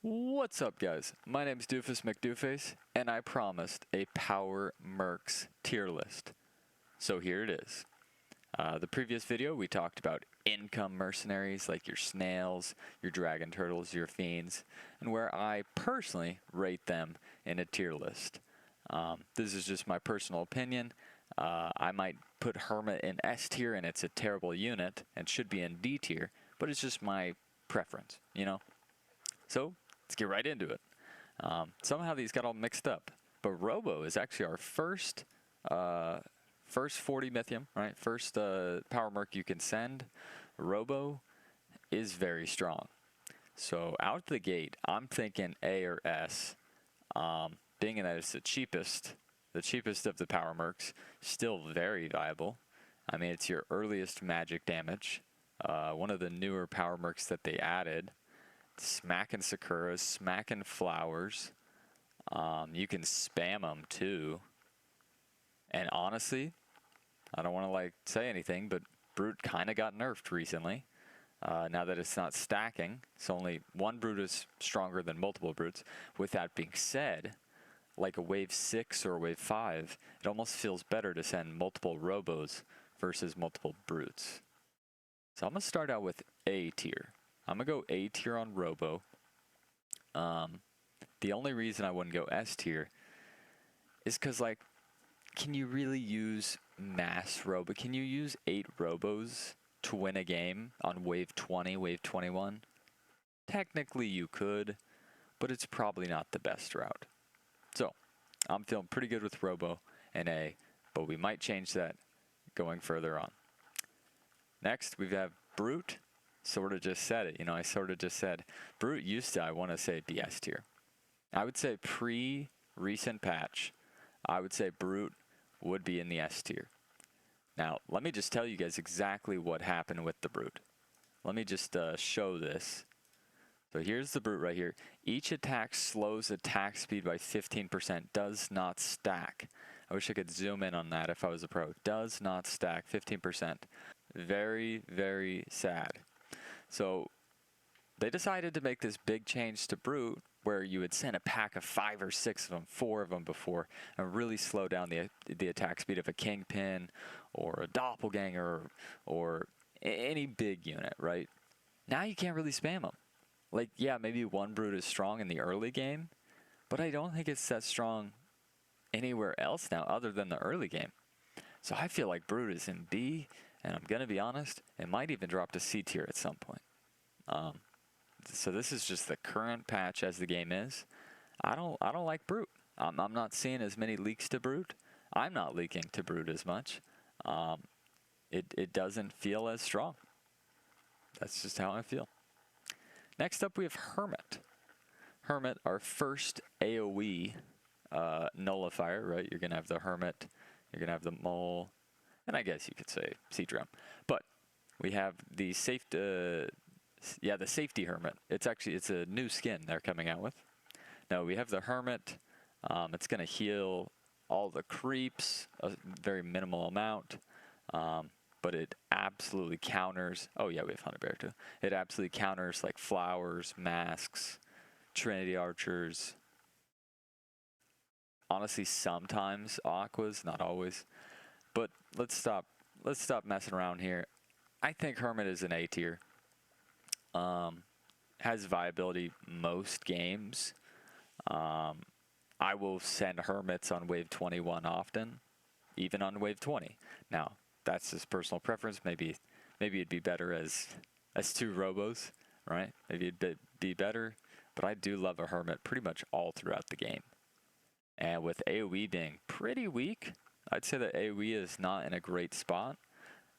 What's up, guys? My name's Doofus Mcdooface, and I promised a Power Mercs tier list. So here it is. The previous video, we talked about income mercenaries like your snails, your dragon turtles, your fiends, and where I personally rate them in a tier list. This is just my personal opinion. I might put Hermit in S tier, and it's a terrible unit, and should be in D tier, but it's just my preference, you know? So, let's get right into it. Somehow these got all mixed up, but Robo is actually our first 40 Mythium, right? First Power Merc you can send. Robo is very strong. So out the gate, I'm thinking A or S. Being that it's the cheapest of the Power Mercs, still very viable. I mean, it's your earliest magic damage. One of the newer Power Mercs that they added. Smacking Sakuras, smacking Flowers. You can spam them too. And honestly, I don't want to say anything, but Brute kind of got nerfed recently. Now that it's not stacking, so only one Brute is stronger than multiple Brutes. With that being said, like a wave 6 or a wave 5, it almost feels better to send multiple Robos versus multiple Brutes. So I'm going to start out with A tier. I'm going to go A tier on Robo. The only reason I wouldn't go S tier is because, can you really use mass Robo? Can you use 8 Robos to win a game on wave 20, wave 21? Technically you could, but it's probably not the best route. So, I'm feeling pretty good with Robo and A, but we might change that going further on. Next, we have Brute. Sort of just said it, I sort of just said Brute used to, I want to say, be S tier. I would say pre-recent patch, I would say Brute would be in the S tier. Now, let me just tell you guys exactly what happened with the Brute. Let me just show this. So here's the Brute right here. Each attack slows attack speed by 15%, does not stack. I wish I could zoom in on that if I was a pro. Does not stack, 15%. Very, very sad. So they decided to make this big change to Brute where you would send a pack of 5 or 6 of them, 4 of them before, and really slow down the attack speed of a Kingpin or a Doppelganger or any big unit, right? Now you can't really spam them. Yeah, maybe one Brute is strong in the early game, but I don't think it's that strong anywhere else now other than the early game. So I feel like Brute is in B, and I'm going to be honest, it might even drop to C tier at some point. So this is just the current patch as the game is. I don't like Brute. I'm not seeing as many leaks to Brute. I'm not leaking to Brute as much. It doesn't feel as strong. That's just how I feel. Next up, we have Hermit. Hermit, our first AoE nullifier, right? You're going to have the Hermit, you're going to have the Mole, and I guess you could say Sea Drum. But we have the the Safety Hermit. It's a new skin they're coming out with. Now we have the Hermit. It's going to heal all the creeps, a very minimal amount. But it absolutely counters. Oh yeah, we have Hunter Bear too. It absolutely counters Flowers, Masks, Trinity Archers. Honestly, sometimes Aquas, not always. But let's stop messing around here. I think Hermit is an A tier. Has viability most games. I will send Hermits on wave 21 often, even on wave 20. Now, that's just personal preference. Maybe it'd be better as 2 Robos, right? Maybe it'd be better, but I do love a Hermit pretty much all throughout the game. And with AoE being pretty weak, I'd say that AoE is not in a great spot.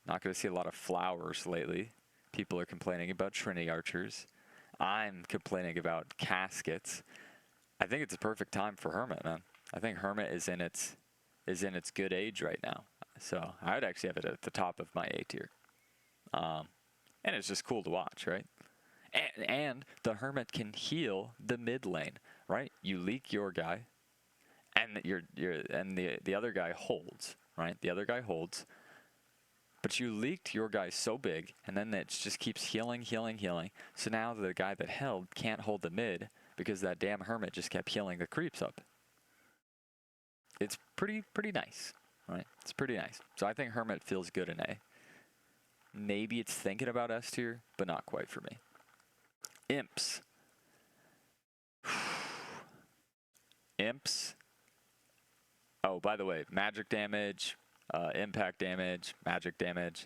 Not going to see a lot of Flowers lately. People are complaining about Trinity Archers. I'm complaining about Caskets. I think it's a perfect time for Hermit, man. I think Hermit is in its good age right now. So I would actually have it at the top of my A tier. And it's just cool to watch, right? And the Hermit can heal the mid lane, right? You leak your guy, and the other guy holds, right? The other guy holds. But you leaked your guy so big, and then it just keeps healing. So now the guy that held can't hold the mid because that damn Hermit just kept healing the creeps up. It's pretty nice, right? It's pretty nice. So I think Hermit feels good in A. Maybe it's thinking about S tier, but not quite for me. Imps. Imps. Oh, by the way, magic damage, impact damage, magic damage.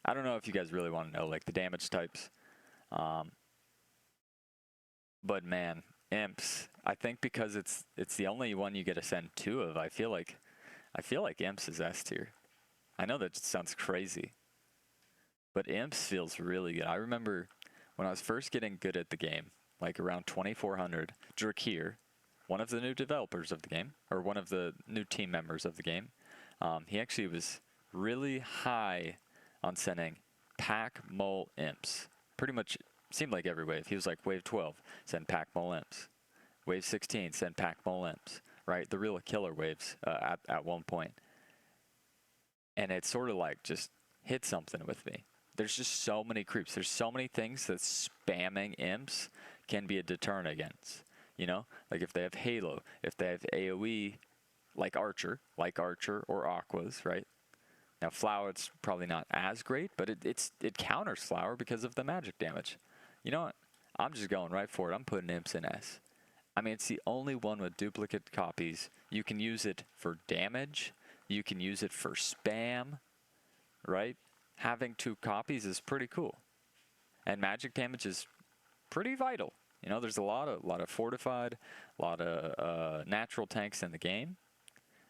I don't know if you guys really want to know like the damage types. But man, imps. I think because it's the only one you get to send 2 of. I feel like imps is S tier. I know that sounds crazy, but imps feels really good. I remember when I was first getting good at the game, like around 2400, Drakir, one of the new developers of the game, or one of the new team members of the game, he actually was really high on sending pack mole imps. Pretty much seemed like every wave. He was like, wave 12, send pack mole imps. Wave 16, send pack mole imps, right? The real killer waves at one point. And it sort of like just hit something with me. There's just so many creeps. There's so many things that spamming imps can be a deterrent against. You know, like if they have Halo, if they have AoE, like Archer or Aquas, right? Now Flower, it's probably not as great, but it counters Flower because of the magic damage. You know what? I'm just going right for it. I'm putting imps in S. I mean, it's the only one with duplicate copies. You can use it for damage. You can use it for spam, right? Having 2 copies is pretty cool. And magic damage is pretty vital. You know, there's a lot of fortified, a lot of natural tanks in the game.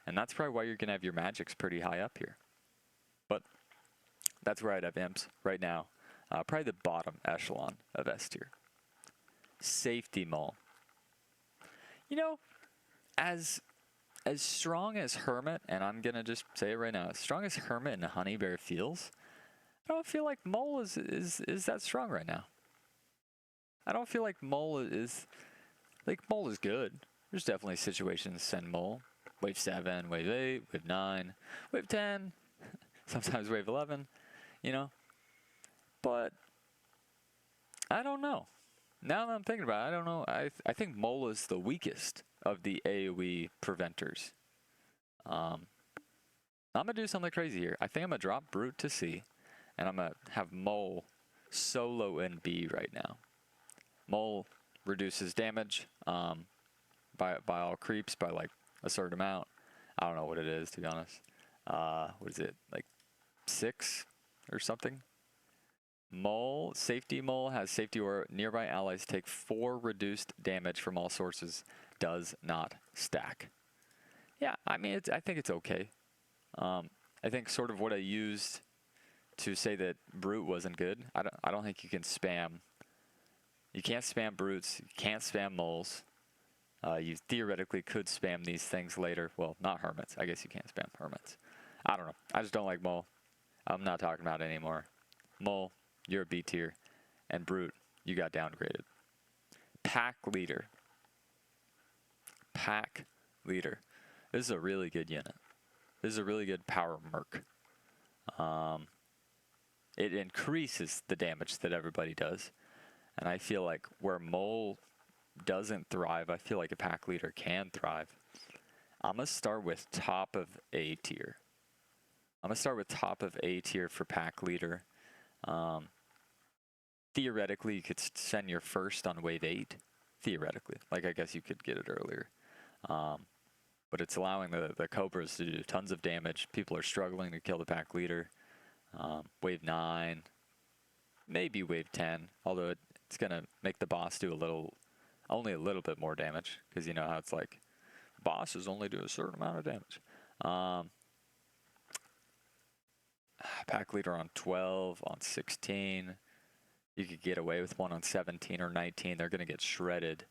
And that's probably why you're going to have your magics pretty high up here. But that's where I'd have imps right now. Probably the bottom echelon of S tier. Safety mole. You know, as strong as Hermit, and I'm going to just say it right now, as strong as Hermit and Honey Bear feels, I don't feel like Mole is that strong right now. I don't feel like Mole is good. There's definitely situations send Mole. Wave 7, Wave 8, Wave 9, Wave 10, sometimes Wave 11, you know. But I don't know. Now that I'm thinking about it, I don't know. I think Mole is the weakest of the AoE preventers. I'm going to do something crazy here. I think I'm going to drop Brute to C, and I'm going to have Mole solo in B right now. Mole reduces damage by all creeps by like a certain amount. I don't know what it is, to be honest. What is it, like 6 or something? Mole, Safety Mole has safety where nearby allies take 4 reduced damage from all sources. Does not stack. Yeah, I mean, I think it's okay. I think sort of what I used to say that Brute wasn't good. I don't think you can spam. You can't spam Brutes. You can't spam Moles. You theoretically could spam these things later. Well, not Hermits. I guess you can't spam Hermits. I don't know. I just don't like Mole. I'm not talking about it anymore. Mole, you're a B tier. And Brute, you got downgraded. Pack Leader. Pack Leader. This is a really good unit. This is a really good power merc. It increases the damage that everybody does. And I feel like where Mole doesn't thrive, I feel like a Pack Leader can thrive. I'm going to start with top of A tier. I'm going to start with top of A tier for Pack Leader. Theoretically, you could send your first on wave 8. Theoretically. Like, I guess you could get it earlier. But it's allowing the Cobras to do tons of damage. People are struggling to kill the Pack Leader. Wave 9. Maybe wave 10. Although it's going to make the boss do only a little bit more damage. Because you know how it's like, bosses only do a certain amount of damage. Pack Leader on 12, on 16. You could get away with one on 17 or 19. They're going to get shredded.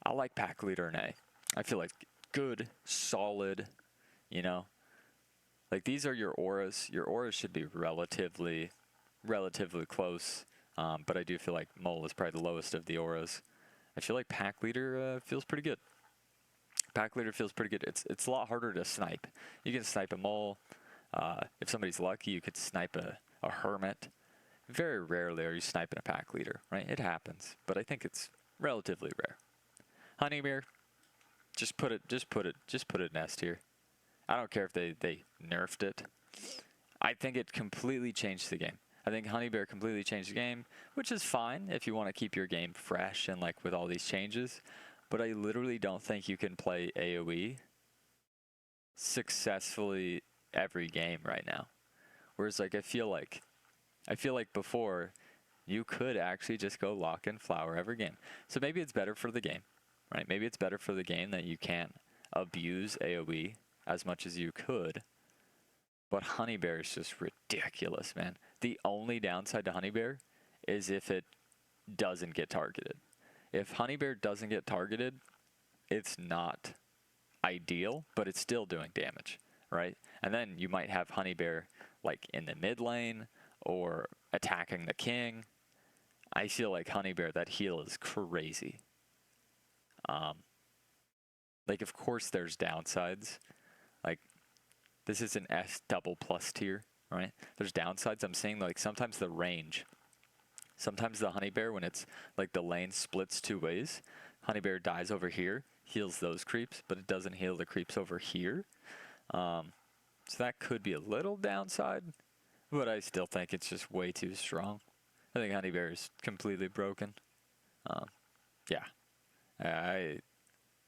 I like Pack Leader in A. I feel like good, solid, you know. Like these are your auras. Your auras should be relatively close. But I do feel like Mole is probably the lowest of the auras. I feel like Pack Leader feels pretty good. Pack Leader feels pretty good. It's a lot harder to snipe. You can snipe a Mole. If somebody's lucky, you could snipe a Hermit. Very rarely are you sniping a Pack Leader, right? It happens, but I think it's relatively rare. Honeybear, just put it in S tier. I don't care if they nerfed it. I think it completely changed the game. I think Honeybear completely changed the game, which is fine if you want to keep your game fresh and like with all these changes. But I literally don't think you can play AoE successfully every game right now. Whereas like I feel like before you could actually just go lock in flower every game. So maybe it's better for the game, right? Maybe it's better for the game that you can't abuse AoE as much as you could. But Honeybear is just ridiculous, man. The only downside to Honeybear is if it doesn't get targeted. If Honeybear doesn't get targeted, it's not ideal, but it's still doing damage, right? And then you might have Honeybear like in the mid lane or attacking the king. I feel like Honeybear, that heal is crazy. Like, of course there's downsides. Like, this is an S double plus tier, right? There's downsides. I'm saying like sometimes the range. Sometimes the Honeybear, when it's like the lane splits two ways, Honeybear dies over here, heals those creeps, but it doesn't heal the creeps over here. So that could be a little downside, but I still think it's just way too strong. I think Honeybear is completely broken. Yeah.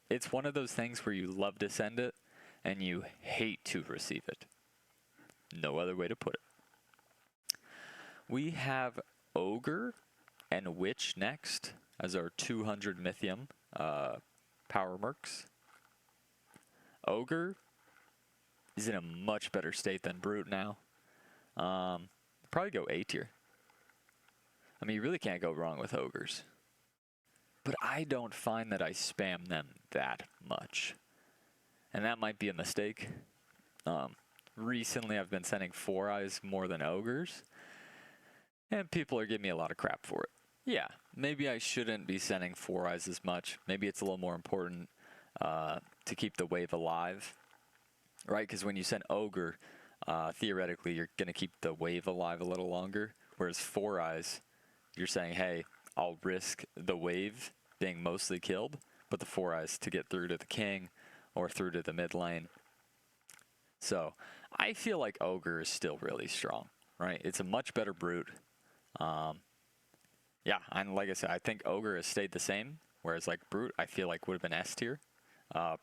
It's one of those things where you love to send it, and you hate to receive it. No other way to put it. We have Ogre and Witch next as our 200 Mythium power mercs. Ogre is in a much better state than Brute now. Probably go A tier. I mean, you really can't go wrong with Ogres. But I don't find that I spam them that much. And that might be a mistake. Recently, I've been sending 4 eyes more than Ogres. And people are giving me a lot of crap for it. Yeah, maybe I shouldn't be sending 4 eyes as much. Maybe it's a little more important to keep the wave alive. Right, because when you send Ogre, theoretically, you're going to keep the wave alive a little longer. Whereas 4 eyes, you're saying, hey, I'll risk the wave being mostly killed, but the 4 eyes to get through to the king or through to the mid lane. So I feel like Ogre is still really strong, right? It's a much better Brute. Yeah, and like I said, I think Ogre has stayed the same, whereas like Brute, I feel like would have been S tier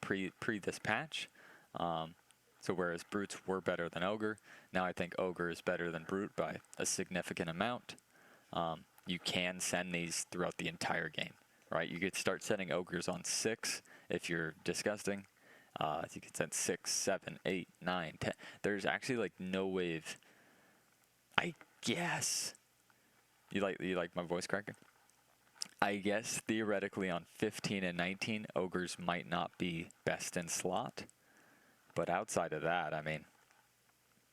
pre this patch. So whereas Brutes were better than Ogre, now I think Ogre is better than Brute by a significant amount. You can send these throughout the entire game, right? You could start sending Ogres on 6 if you're disgusting. You can send 6, 7, 8, 9, 10. There's actually like no wave. I guess. You like my voice cracking? I guess theoretically on 15 and 19, Ogres might not be best in slot. But outside of that, I mean,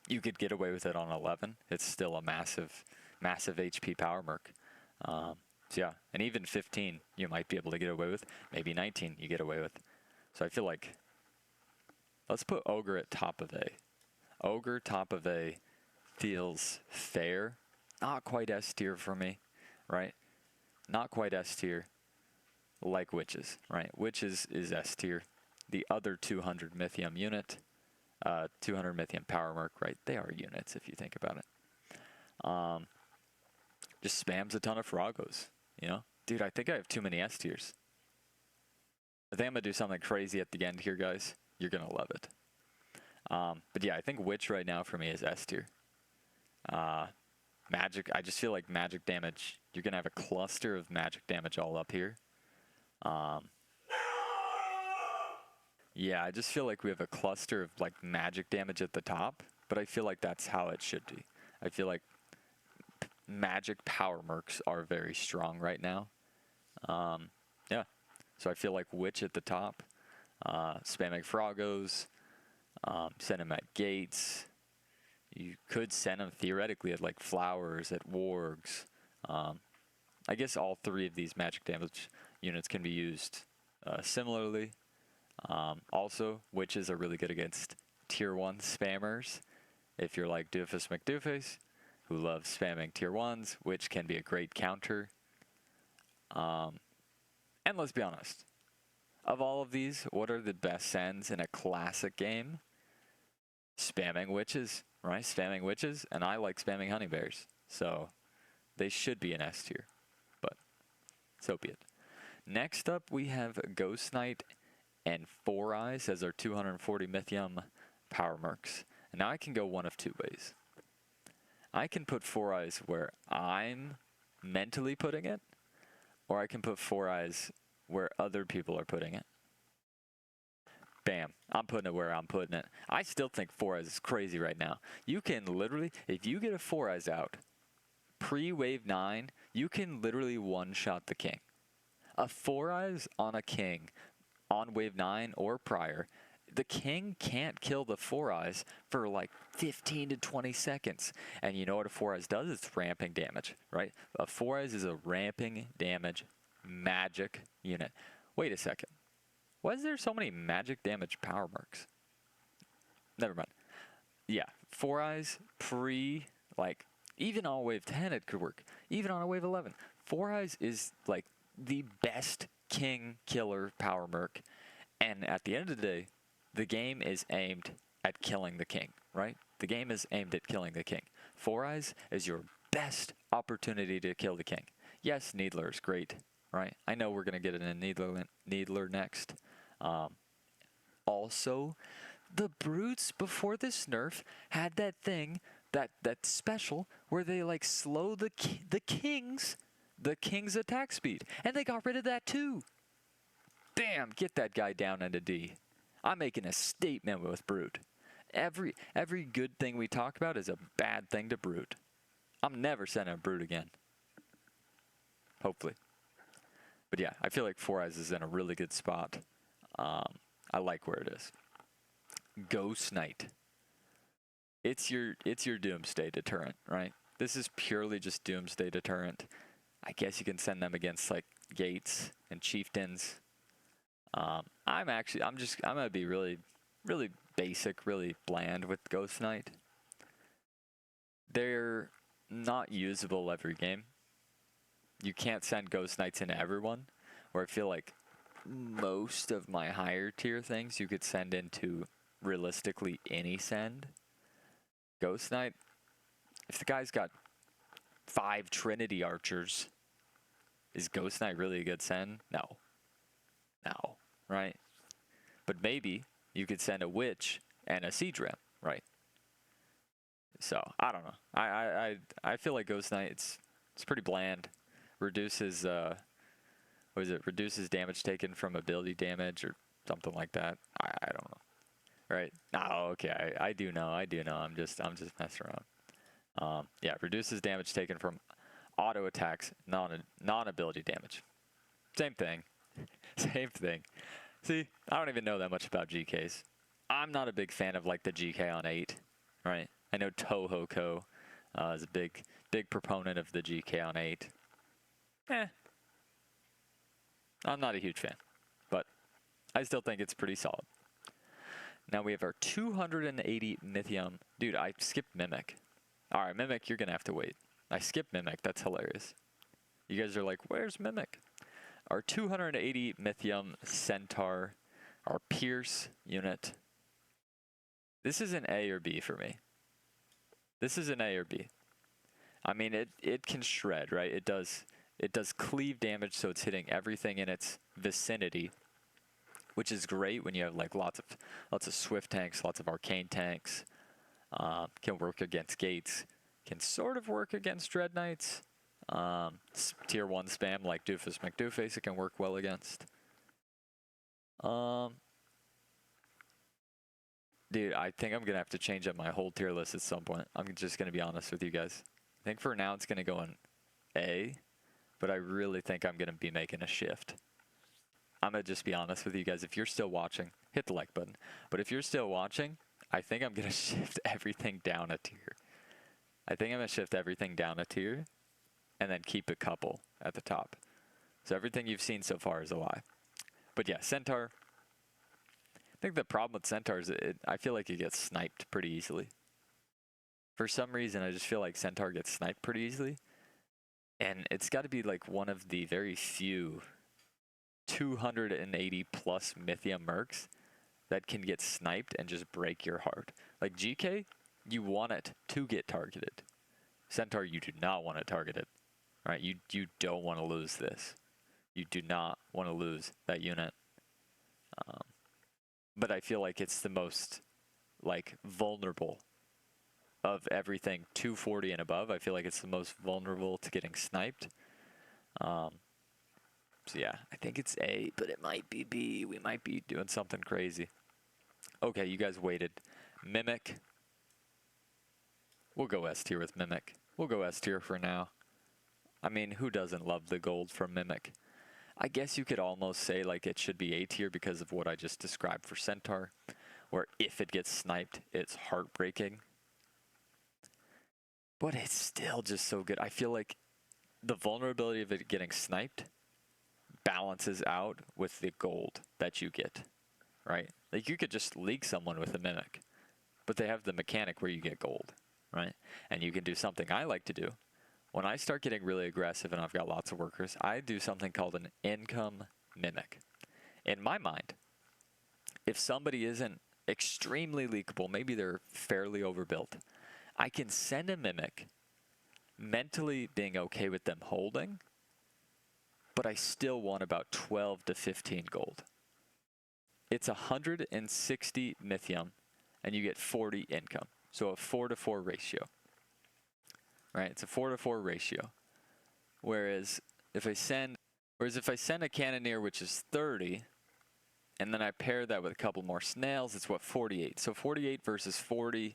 you could get away with it on 11. It's still a massive HP power merc. So yeah, and even 15 you might be able to get away with. Maybe 19 you get away with. So I feel like, let's put Ogre at top of A. Ogre top of A feels fair. Not quite S tier for me, right? Not quite S tier like Witches, right? Witches is S tier. The other 200 Mythium unit, 200 Mythium power merc, right? They are units if you think about it. Just spams a ton of Frogos, you know? Dude, I think I have too many S tiers. I think I'm going to do something crazy at the end here, guys. You're going to love it. But yeah, I think Witch right now for me is S tier. Magic, I just feel like magic damage, you're going to have a cluster of magic damage all up here. Yeah, I just feel like we have a cluster of like magic damage at the top, but I feel like that's how it should be. I feel like magic power mercs are very strong right now. Yeah, so I feel like Witch at the top, spamming Frogos, send him at gates. You could send them theoretically at like flowers, at wargs. I guess all 3 of these magic damage units can be used similarly. Also, Witches are really good against tier 1 spammers. If you're like Doofus Mcdooface, who loves spamming tier 1s, Witch can be a great counter. And let's be honest. Of all of these, what are the best sends in a classic game? Spamming witches, right? Spamming witches, and I like spamming honey bears. So they should be an S tier, but so be it. Next up, we have Ghost Knight and Four Eyes as our 240 Mythium power mercs. And now I can go one of two ways. I can put Four Eyes where I'm mentally putting it, or I can put Four Eyes where other people are putting it. Bam. I'm putting it where I'm putting it. I still think Four Eyes is crazy right now. You can literally, if you get a Four Eyes out, pre-wave 9, you can literally one-shot the king. A Four Eyes on a king on wave 9 or prior, the king can't kill the Four Eyes for like 15 to 20 seconds. And you know what a Four Eyes does? It's ramping damage, right? A Four Eyes is a ramping damage magic unit. Wait a second. Why is there so many magic damage power marks? Never mind. Yeah, Four Eyes like, even on wave 10 it could work. Even on a wave 11. Four Eyes is like the best king killer power merc. And at the end of the day, the game is aimed at killing the king, right? The game is aimed at killing the king. Four Eyes is your best opportunity to kill the king. Yes, Needler is great, right? I know we're going to get it in Needler next. Also, the Brutes before this nerf had that thing, that special, where they like slow the king's attack speed. And they got rid of that too. Damn, get that guy down into D. I'm making a statement with Brute. Every good thing we talk about is a bad thing to Brute. I'm never sending a Brute again. Hopefully. But yeah, I feel like Four Eyes is in a really good spot. I like where it is. Ghost Knight. It's your doomsday deterrent, right? This is purely just doomsday deterrent. I guess you can send them against like gates and chieftains. I'm gonna be really basic, really bland with Ghost Knight. They're not usable every game. You can't send Ghost Knights into everyone, where I feel like most of my higher tier things you could send into realistically any send. Ghost Knight, if the guy's got 5 Trinity Archers, is Ghost Knight really a good send? No. No, right? But maybe you could send a Witch and a Siege Ram, right? So, I don't know. I feel like Ghost Knight, it's pretty bland. Reduces reduces damage taken from ability damage or something like that. I don't know. Right? Oh, okay. I do know. I'm just messing around. Yeah, reduces damage taken from auto attacks, non-ability damage. Same thing. Same thing. See, I don't even know that much about GKs. I'm not a big fan of like the GK on 8, right? I know Toho Co is a big proponent of the GK on 8. I'm not a huge fan, but I still think it's pretty solid. Now we have our 280 Mythium. Dude, I skipped Mimic. Alright, Mimic, you're going to have to wait. I skipped Mimic. That's hilarious. You guys are like, where's Mimic? Our 280 Mythium Centaur, our Pierce unit. This is an A or B for me. This is an A or B. I mean, it can shred, right? It does cleave damage, so it's hitting everything in its vicinity, which is great when you have like lots of swift tanks, lots of arcane tanks. Can work against gates. Can sort of work against Dread Knights. Tier 1 spam like Doofus Mcdooface it can work well against. Dude, I think I'm going to have to change up my whole tier list at some point. I'm just going to be honest with you guys. I think for now it's going to go in A, but I really think I'm going to be making a shift. I'm going to just be honest with you guys. If you're still watching, hit the like button. But if you're still watching, I think I'm going to shift everything down a tier. I think I'm going to shift everything down a tier and then keep a couple at the top. So everything you've seen so far is a lie. But yeah, Centaur. I think the problem with Centaur is I feel like it gets sniped pretty easily. For some reason, I just feel like Centaur gets sniped pretty easily. And it's got to be like one of the very few 280 plus Mythia mercs that can get sniped and just break your heart. Like GK, you want it to get targeted. Centaur, you do not want to target it. Right? You don't want to lose this. You do not want to lose that unit. But I feel like it's the most like vulnerable of everything 240 and above. I feel like it's the most vulnerable to getting sniped. So yeah, I think it's A, but it might be B. We might be doing something crazy. Okay, you guys waited. Mimic. We'll go S tier with Mimic. We'll go S tier for now. I mean, who doesn't love the gold from Mimic? I guess you could almost say like it should be A tier because of what I just described for Centaur, where if it gets sniped, it's heartbreaking. But it's still just so good. I feel like the vulnerability of it getting sniped balances out with the gold that you get, right? Like you could just league someone with a Mimic, but they have the mechanic where you get gold, right? And you can do something I like to do. When I start getting really aggressive and I've got lots of workers, I do something called an income Mimic. In my mind, if somebody isn't extremely leakable, maybe they're fairly overbuilt, I can send a Mimic, mentally being okay with them holding, but I still want about 12 to 15 gold. It's 160 Mythium, and you get 40 income. So a 4-to-4 ratio. Right? It's a 4-to-4 ratio. Whereas if I send a Cannoneer, which is 30, and then I pair that with a couple more snails, it's what, 48. So 48 versus 40,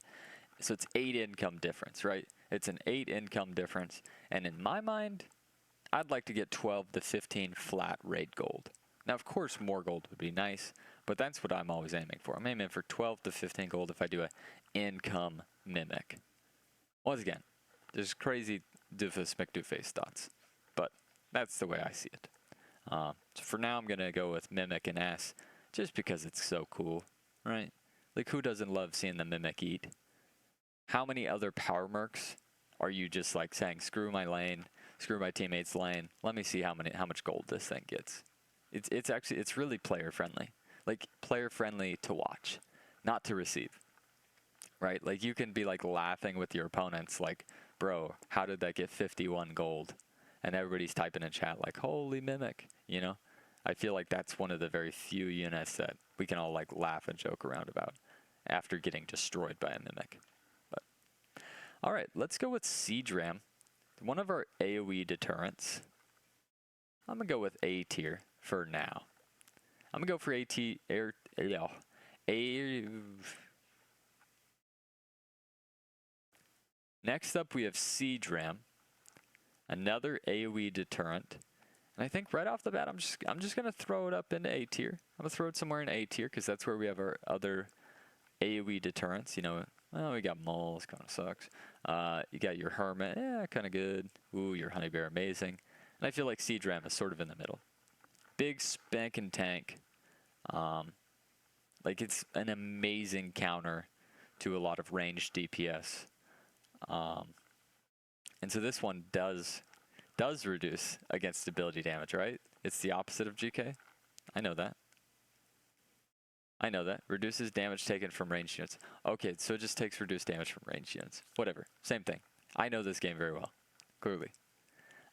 so it's 8 income difference, right? It's an 8 income difference. And in my mind, I'd like to get 12 to 15 flat rate gold. Now, of course, more gold would be nice, but that's what I'm always aiming for. I'm aiming for 12 to 15 gold if I do an income Mimic. Once again, there's crazy Doofus Mcdooface thoughts, but that's the way I see it. So for now, I'm going to go with Mimic and S, just because it's so cool, right? Like, who doesn't love seeing the Mimic eat? How many other power mercs are you just like saying, screw my lane, screw my teammate's lane, let me see how much gold this thing gets? It's really player friendly. Like, player friendly to watch, not to receive. Right? Like, you can be like laughing with your opponents like, bro, how did that get 51 gold? And everybody's typing in chat like, holy Mimic, you know? I feel like that's one of the very few units that we can all like laugh and joke around about after getting destroyed by a Mimic. But all right, let's go with Siege Ram. One of our AoE deterrents. I'm gonna go with A tier for now. I'm gonna go for Next up, we have Siege Ram, another AoE deterrent. And I think right off the bat, I'm just gonna throw it up into A tier. I'm gonna throw it somewhere in A tier because that's where we have our other AoE deterrents. You know, well, we got moles, kind of sucks. You got your Hermit, yeah, kind of good. Ooh, your Honey Bear, amazing. And I feel like Siege Ram is sort of in the middle. Big spanking tank. Like, it's an amazing counter to a lot of ranged DPS. And so this one does reduce against ability damage, right? It's the opposite of GK. I know that. Reduces damage taken from ranged units. Okay, so it just takes reduced damage from ranged units. Whatever. Same thing. I know this game very well. Clearly.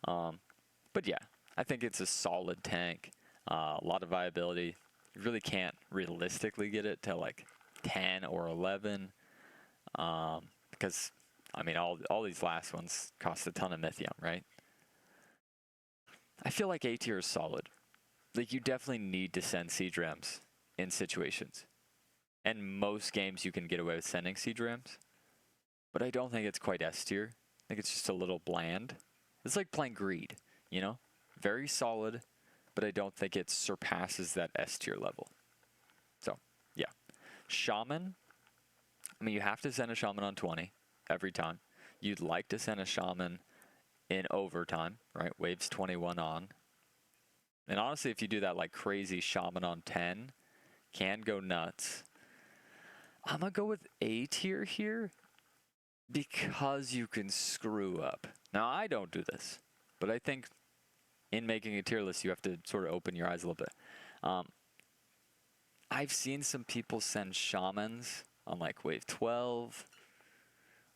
But yeah, I think it's a solid tank. A lot of viability. You really can't realistically get it to like 10 or 11. Because, I mean, all these last ones cost a ton of Mythium, right? I feel like A tier is solid. Like, you definitely need to send Siege Rams in situations. And most games you can get away with sending Siege Rams. But I don't think it's quite S tier. I think it's just a little bland. It's like playing Greed, you know? Very solid, but I don't think it surpasses that S tier level. So, yeah. Shaman. I mean, you have to send a Shaman on 20 every time. You'd like to send a Shaman in overtime, right? Waves 21 on. And honestly, if you do that like crazy, Shaman on 10 can go nuts. I'm going to go with A tier here because you can screw up. Now, I don't do this, but I think in making a tier list, you have to sort of open your eyes a little bit. I've seen some people send Shamans on like wave 12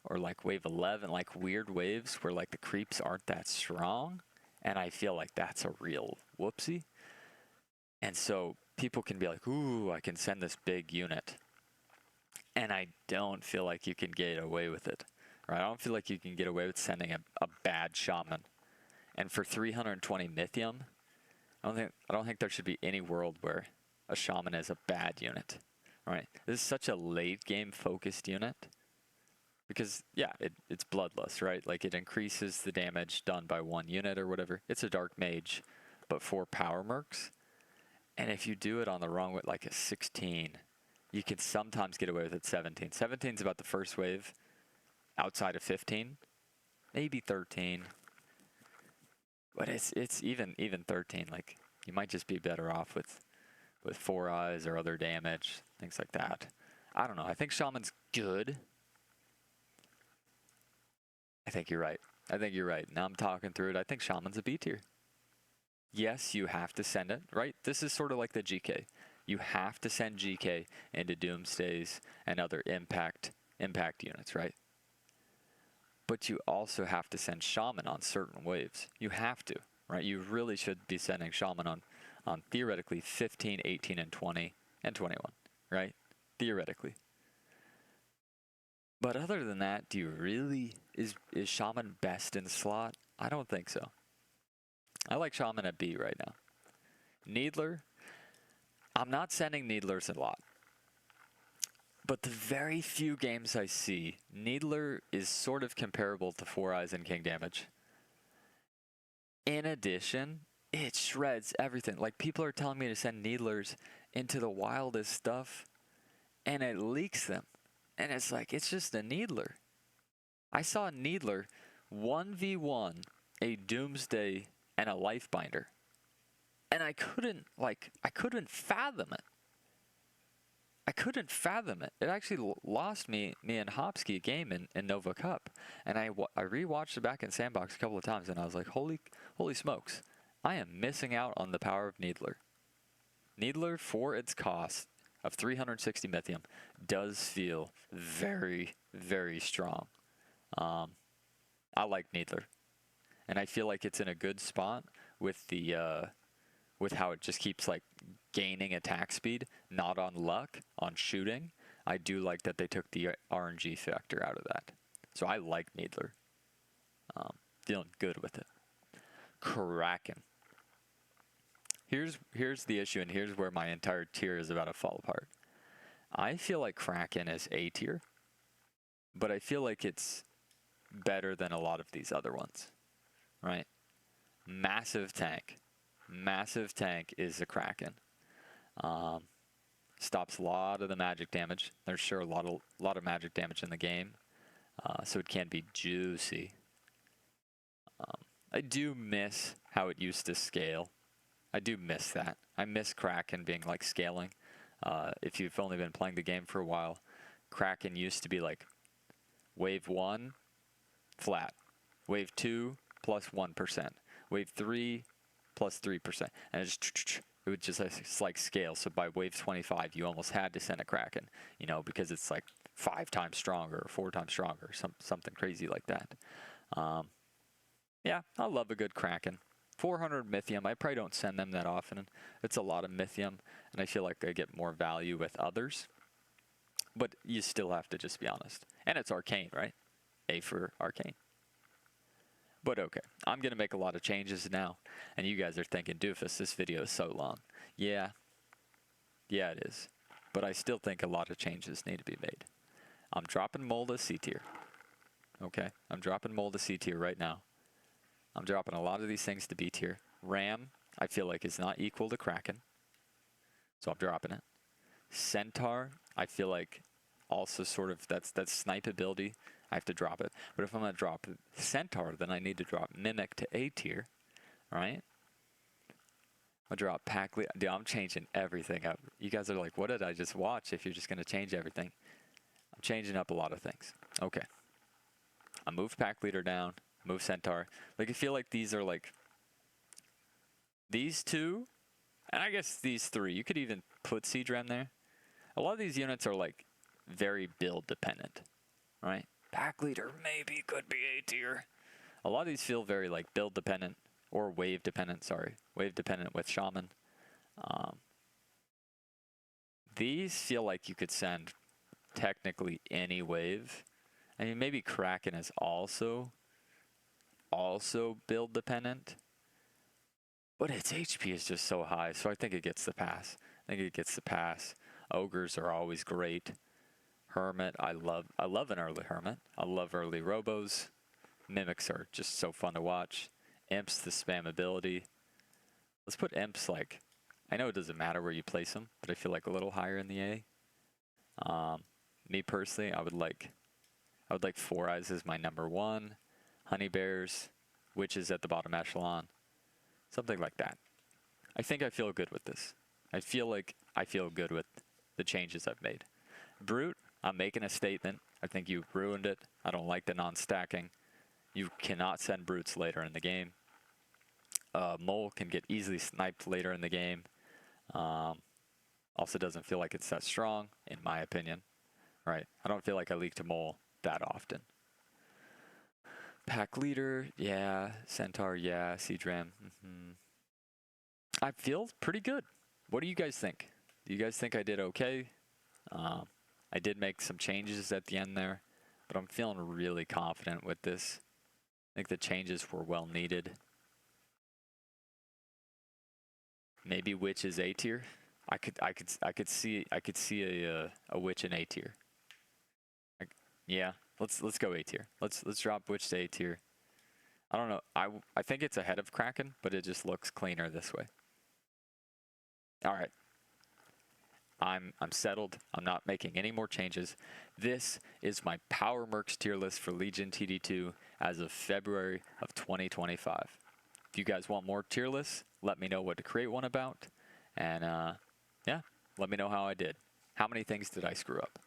or like wave 11, like weird waves where like the creeps aren't that strong. And I feel like that's a real whoopsie. And so people can be like, ooh, I can send this big unit. And I don't feel like you can get away with it. Right? I don't feel like you can get away with sending a bad Shaman. And for 320 Mythium, I don't think there should be any world where a Shaman is a bad unit. Right? This is such a late game focused unit. Because, yeah, it's Bloodlust, right? Like, it increases the damage done by 1 unit or whatever. It's a Dark Mage, but 4 Power Mercs. And if you do it on the wrong way, like a 16, you can sometimes get away with it 17. 17 is about the first wave outside of 15. Maybe 13. But it's even 13. Like, you might just be better off with 4 Eyes or other damage, things like that. I don't know. I think Shaman's good. I think you're right. I think you're right. Now I'm talking through it. I think Shaman's a B tier. Yes, you have to send it, right? This is sort of like the GK. You have to send GK into Doomsdays and other impact units, right? But you also have to send Shaman on certain waves. You have to, right? You really should be sending Shaman on theoretically 15, 18, and 20, and 21, right? Theoretically. But other than that, do you really... Is Shaman best in slot? I don't think so. I like Shaman at B right now. Needler, I'm not sending Needlers a lot. But the very few games I see, Needler is sort of comparable to 4 Eyes and King Damage. In addition, it shreds everything. Like, people are telling me to send Needlers into the wildest stuff, and it leaks them. And it's like, it's just a Needler. I saw a Needler 1v1 a Doomsday and a Lifebinder. And I couldn't fathom it. I couldn't fathom it. It actually lost me and Hopsky a game in Nova Cup. And I rewatched it back in Sandbox a couple of times, and I was like, holy smokes. I am missing out on the power of Needler. Needler, for its cost of 360 Mythium, does feel very, very strong. I like Needler. And I feel like it's in a good spot with with how it just keeps like gaining attack speed, not on luck, on shooting. I do like that they took the RNG factor out of that. So I like Needler. Feeling good with it. Kraken. Here's the issue, and here's where my entire tier is about to fall apart. I feel like Kraken is A tier, but I feel like it's better than a lot of these other ones, right? Massive tank. Massive tank is the Kraken. Stops a lot of the magic damage. There's sure a lot of magic damage in the game, so it can be juicy. I do miss how it used to scale. I do miss that. I miss Kraken being like scaling. If you've only been playing the game for a while, Kraken used to be like wave 1, flat. Wave 2, plus 1%. Wave 3, plus 3%. And it would just like scale. So by wave 25, you almost had to send a Kraken, you know, because it's like 5 times stronger or 4 times stronger, something crazy like that. Yeah, I love a good Kraken. 400 Mythium, I probably don't send them that often. It's a lot of Mythium, and I feel like I get more value with others. But you still have to just be honest. And it's Arcane, right? A for Arcane. But okay, I'm going to make a lot of changes now. And you guys are thinking, Doofus, this video is so long. Yeah. Yeah, it is. But I still think a lot of changes need to be made. I'm dropping Mold to C tier. Okay, I'm dropping Mold to C tier right now. I'm dropping a lot of these things to B tier. Ram, I feel like, is not equal to Kraken. So I'm dropping it. Centaur, I feel like also sort of, that's snipe ability. I have to drop it. But if I'm going to drop Centaur, then I need to drop Mimic to A tier. Right? I'll drop Pack Leader. Dude, I'm changing everything up. You guys are like, what did I just watch if you're just going to change everything? I'm changing up a lot of things. Okay. I moved Pack Leader down. Move Centaur. Like, I feel like these are like These two, and I guess these three. You could even put Siege there. A lot of these units are like very build dependent, right? Pack leader maybe could be A tier. A lot of these feel very like build dependent or wave dependent. Sorry, wave dependent with Shaman. These feel like you could send technically any wave. I mean, maybe Kraken is also build dependent, but its HP is just so high, so I think it gets the pass. Ogres are always great. Hermit, I love an early Hermit. I love early robos. Mimics are just so fun to watch. Imps, the spam ability. Let's put Imps like, I know it doesn't matter where you place them, but I feel like a little higher in the A. Me personally, I would like Four Eyes as my number one. Honey Bears, Witches at the bottom echelon. Something like that. I think I feel good with this. I feel good with the changes I've made. Brute, I'm making a statement. I think you ruined it. I don't like the non-stacking. You cannot send Brutes later in the game. Mole can get easily sniped later in the game. Also doesn't feel like it's that strong, in my opinion. Right? I don't feel like I leak to Mole that often. Pack leader, yeah. Centaur, yeah. Siege. I feel pretty good. What do you guys think? Do you guys think I did okay? I did make some changes at the end there, but I'm feeling really confident with this. I think the changes were well needed. Maybe Witch is A tier. I could see a Witch in A tier. Yeah, let's go A tier. Let's drop Witch to A tier. I don't know. I think it's ahead of Kraken, but it just looks cleaner this way. All right. I'm settled. I'm not making any more changes. This is my Power Mercs tier list for Legion TD2 as of February of 2025. If you guys want more tier lists, let me know what to create one about. And yeah, let me know how I did. How many things did I screw up?